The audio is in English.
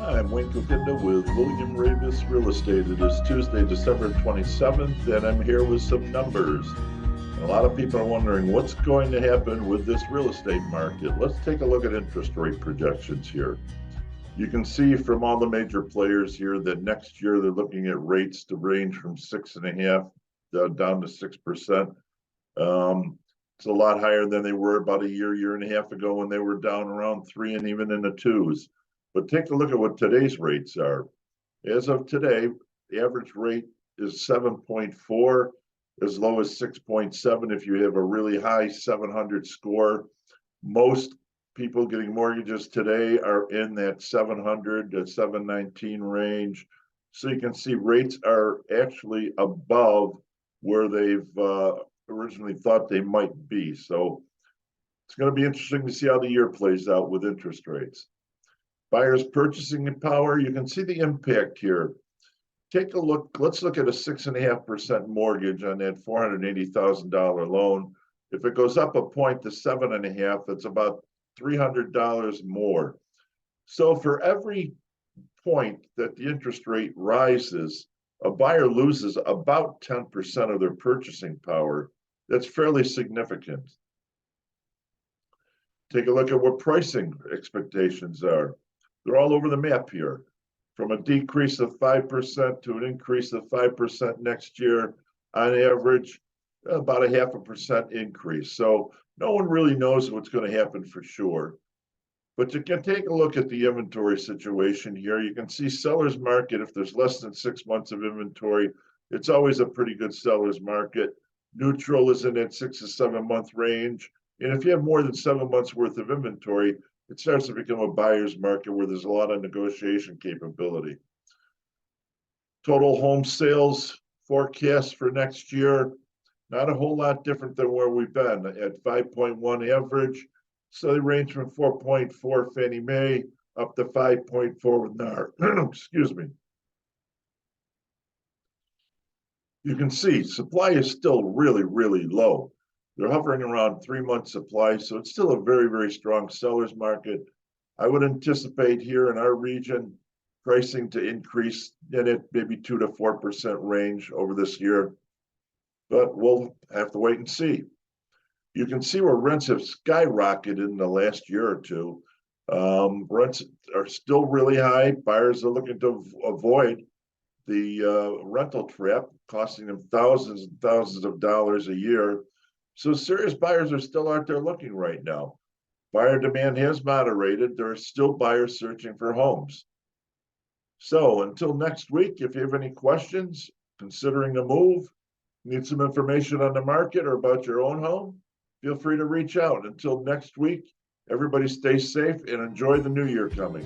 I'm Wayne Kokinda with William Ravis Real Estate. It is Tuesday, December 27th, and I'm here with some numbers. A lot of people are wondering what's going to happen with this real estate market. Let's take a look at interest rate projections here. You can see from all the major players here that next year they're looking at rates to range from 6.5% down to 6%. It's a lot higher than they were about a year and a half ago when they were down around 3 and even in the 2s. But take a look at what today's rates are. As of today, the average rate is 7.4, as low as 6.7 if you have a really high 700 score. Most people getting mortgages today are in that 700 to 719 range. So you can see rates are actually above where they've originally thought they might be. So it's going to be interesting to see how the year plays out with interest rates. Buyers' purchasing power, you can see the impact here. Take a look, let's look at a 6.5% mortgage on that $480,000 loan. If it goes up a point to 7.5, that's about $300 more. So for every point that the interest rate rises, a buyer loses about 10% of their purchasing power. That's fairly significant. Take a look at what pricing expectations are. They're all over the map here, from a decrease of 5% to an increase of 5% next year, on average, about a 0.5% increase. So no one really knows what's going to happen for sure. But you can take a look at the inventory situation here. You can see seller's market, if there's less than 6 months of inventory, it's always a pretty good seller's market. Neutral is in that 6 to 7 month range. And if you have more than 7 months worth of inventory, it starts to become a buyer's market where there's a lot of negotiation capability. Total home sales forecast for next year, not a whole lot different than where we've been at 5.1 average. So they range from 4.4 Fannie Mae up to 5.4 with NAR. Excuse me. You can see supply is still really low. They're hovering around 3 months supply, so it's still a very strong seller's market. I would anticipate here in our region pricing to increase in it maybe 2 to 4% range over this year, but we'll have to wait and see. You can see where rents have skyrocketed in the last year or two. Rents are still really high. Buyers are looking to avoid the rental trap, costing them thousands and thousands of dollars a year. So serious buyers are still out there looking right now. Buyer demand has moderated. There are still buyers searching for homes. So until next week, if you have any questions, considering a move, need some information on the market or about your own home, feel free to reach out. Until next week, everybody stay safe and enjoy the new year coming.